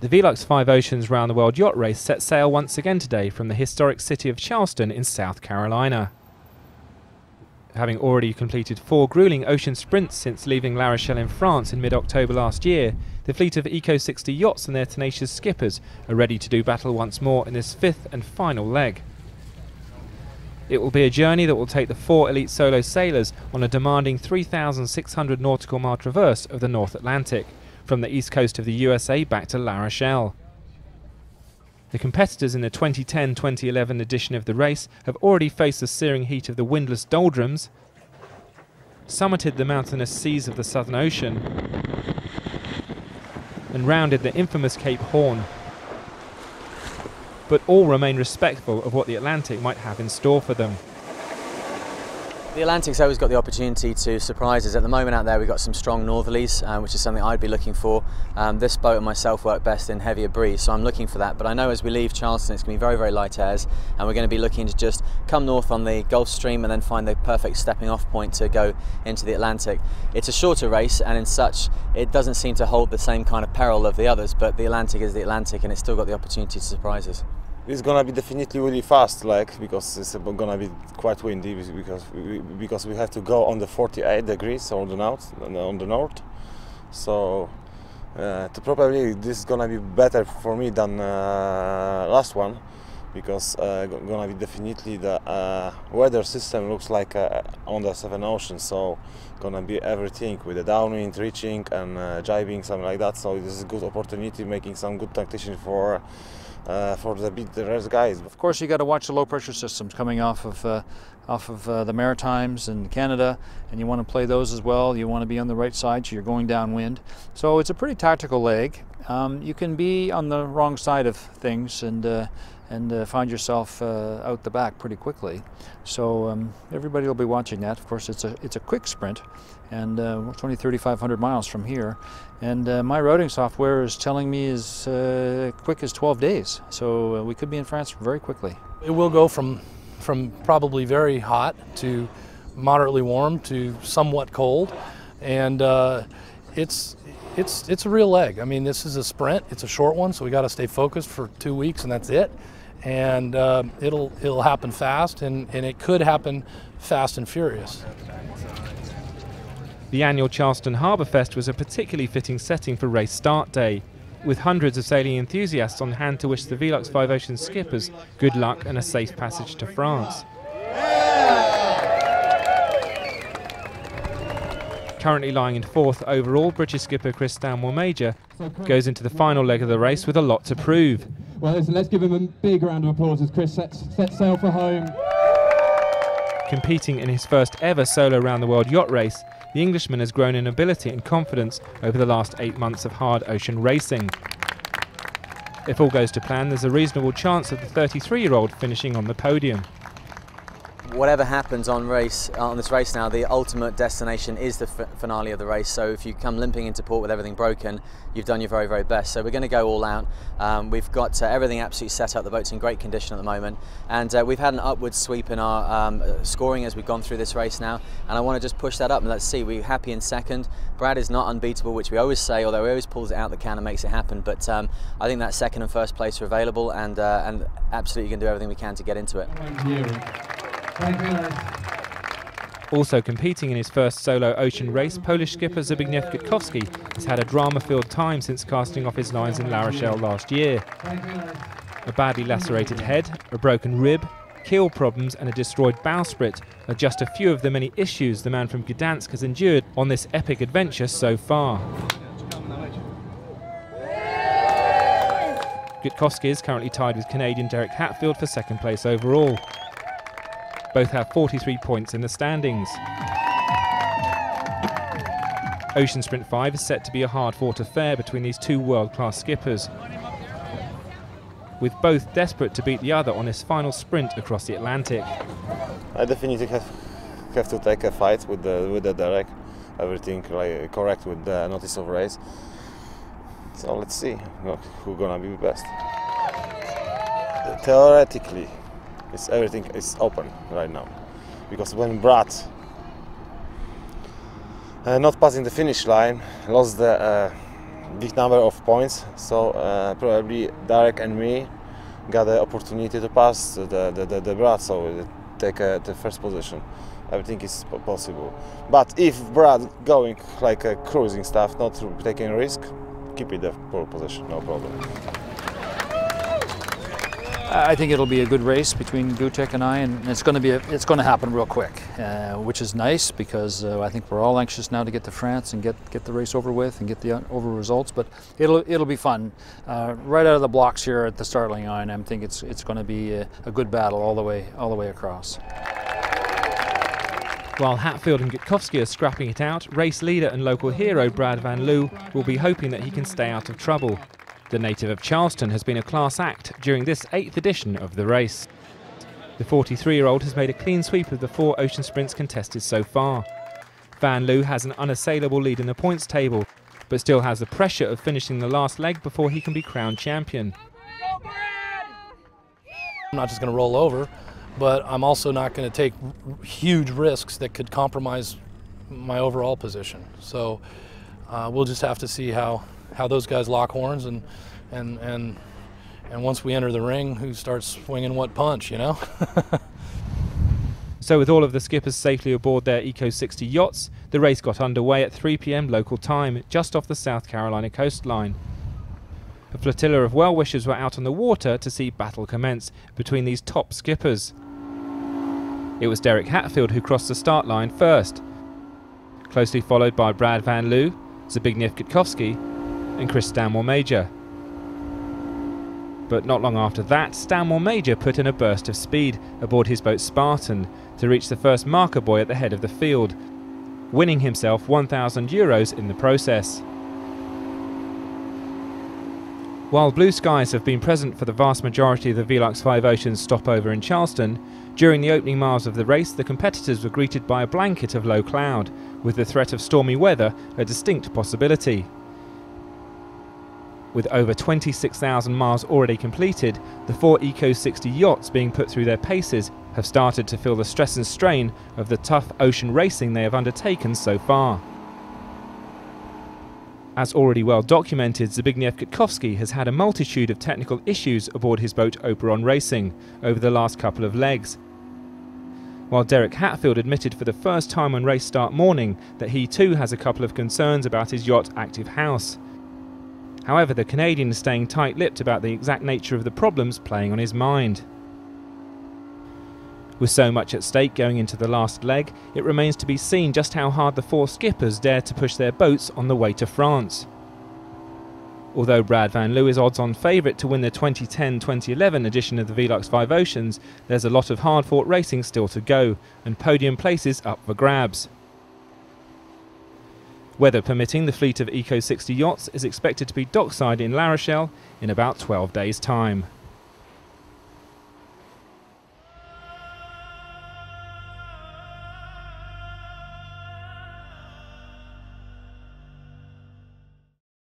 The Velux 5 Oceans Round the World Yacht Race set sail once again today from the historic city of Charleston in South Carolina. Having already completed 4 grueling ocean sprints since leaving La Rochelle in France in mid-October last year, the fleet of Eco 60 yachts and their tenacious skippers are ready to do battle once more in this 5th and final leg. It will be a journey that will take the 4 elite solo sailors on a demanding 3,600 nautical mile traverse of the North Atlantic, from the east coast of the USA back to La Rochelle. The competitors in the 2010-2011 edition of the race have already faced the searing heat of the windless doldrums, summited the mountainous seas of the Southern Ocean, and rounded the infamous Cape Horn. But all remain respectful of what the Atlantic might have in store for them. The Atlantic's always got the opportunity to surprise us. At the moment out there we've got some strong northerlies, which is something I'd be looking for. This boat and myself work best in heavier breeze, so I'm looking for that. But I know as we leave Charleston it's going to be very, very light airs, and we're going to be looking to just come north on the Gulf Stream and then find the perfect stepping off point to go into the Atlantic. It's a shorter race, and in such it doesn't seem to hold the same kind of peril of the others, but the Atlantic is the Atlantic and it's still got the opportunity to surprise us. It's gonna be definitely really fast, because it's gonna be quite windy, because we have to go on the 48 degrees on the north. So probably this is gonna be better for me than last one, because gonna be definitely the weather system looks like on the 7 Oceans. So gonna be everything with the downwind, reaching and jibing, something like that. So this is a good opportunity, making some good tactician for the rest guys. Of course, you got to watch the low pressure systems coming off of the Maritimes and Canada, and you want to play those as well. You want to be on the right side, so you're going downwind. So it's a pretty tactical leg. You can be on the wrong side of things and find yourself out the back pretty quickly. So everybody will be watching that. Of course, it's a quick sprint, and we're only 3,500 miles from here. And my routing software is telling me as quick as 12 days. So we could be in France very quickly. It will go from probably very hot to moderately warm to somewhat cold, and it's a real leg. I mean, this is a sprint. It's a short one, so we got to stay focused for 2 weeks, and that's it. And it'll happen fast, and it could happen fast and furious. The annual Charleston Harbour Fest was a particularly fitting setting for race start day, with hundreds of sailing enthusiasts on hand to wish the Velux 5 Oceans skippers good luck and a safe passage to France. Currently lying in 4th overall, British skipper Chris Stanmore Major goes into the final leg of the race with a lot to prove. Well, listen, let's give him a big round of applause as Chris sets sail for home. Competing in his first ever solo round the world yacht race, the Englishman has grown in ability and confidence over the last 8 months of hard ocean racing. If all goes to plan, there's a reasonable chance of the 33-year-old finishing on the podium. Whatever happens on this race now, the ultimate destination is the finale of the race. So if you come limping into port with everything broken, you've done your very, very best. So we're going to go all out. We've got everything absolutely set up. The boat's in great condition at the moment, and we've had an upward sweep in our scoring as we've gone through this race now. And I want to just push that up, and let's see. We're happy in second. Brad is not unbeatable, which we always say, although he always pulls it out the can and makes it happen. But I think that second and first place are available, and absolutely going to do everything we can to get into it. Also competing in his first solo ocean race, Polish skipper Zbigniew Gutkowski has had a drama-filled time since casting off his lines in La Rochelle last year. A badly lacerated head, a broken rib, keel problems and a destroyed bowsprit are just a few of the many issues the man from Gdansk has endured on this epic adventure so far. Gutkowski is currently tied with Canadian Derek Hatfield for 2nd place overall. Both have 43 points in the standings. Ocean Sprint 5 is set to be a hard-fought affair between these 2 world-class skippers, with both desperate to beat the other on this final sprint across the Atlantic. I definitely have to take a fight with the Derek. Everything correct with the notice of race. So let's see who's gonna be best. Theoretically, everything is open right now, because when Brad not passing the finish line, lost the big number of points. So probably Darek and me got the opportunity to pass the Brad, so take the first position. Everything is possible. But if Brad going like a cruising stuff, not taking a risk, keep it the pole position, no problem. I think it'll be a good race between Gutek and I, and it's going to happen real quick, which is nice because I think we're all anxious now to get to France and get the race over with and get the over results. But it'll be fun right out of the blocks here at the starting line. I think it's going to be a good battle all the way across. While Hatfield and Gutkowski are scrapping it out, race leader and local hero Brad Van Loo will be hoping that he can stay out of trouble. The native of Charleston has been a class act during this 8th edition of the race. The 43-year-old has made a clean sweep of the 4 ocean sprints contested so far. Van Loo has an unassailable lead in the points table, but still has the pressure of finishing the last leg before he can be crowned champion. I'm not just going to roll over, but I'm also not going to take huge risks that could compromise my overall position. So we'll just have to see how those guys lock horns, and once we enter the ring, who starts swinging what punch, you know? So with all of the skippers safely aboard their Eco 60 yachts, the race got underway at 3 p.m. local time, just off the South Carolina coastline. A flotilla of well-wishers were out on the water to see battle commence between these top skippers. It was Derek Hatfield who crossed the start line first, closely followed by Brad Van Loo, Zbigniew Gutkowski and Chris Stanmore Major. But not long after that, Stanmore Major put in a burst of speed aboard his boat Spartan to reach the first marker buoy at the head of the field, winning himself €1,000 in the process. While blue skies have been present for the vast majority of the Velux 5 Oceans stopover in Charleston, during the opening miles of the race the competitors were greeted by a blanket of low cloud, with the threat of stormy weather a distinct possibility. With over 26,000 miles already completed, the 4 Eco 60 yachts being put through their paces have started to feel the stress and strain of the tough ocean racing they have undertaken so far. As already well documented, Zbigniew Gutkowski has had a multitude of technical issues aboard his boat Operon Racing over the last couple of legs, while Derek Hatfield admitted for the first time on race start morning that he too has a couple of concerns about his yacht Active House. However, the Canadian is staying tight-lipped about the exact nature of the problems playing on his mind. With so much at stake going into the last leg, it remains to be seen just how hard the 4 skippers dare to push their boats on the way to France. Although Brad Van Loo is odds-on favourite to win the 2010-2011 edition of the Velux 5 Oceans, there's a lot of hard-fought racing still to go, and podium places up for grabs. Weather permitting, the fleet of Eco 60 yachts is expected to be dockside in La Rochelle in about 12 days' time.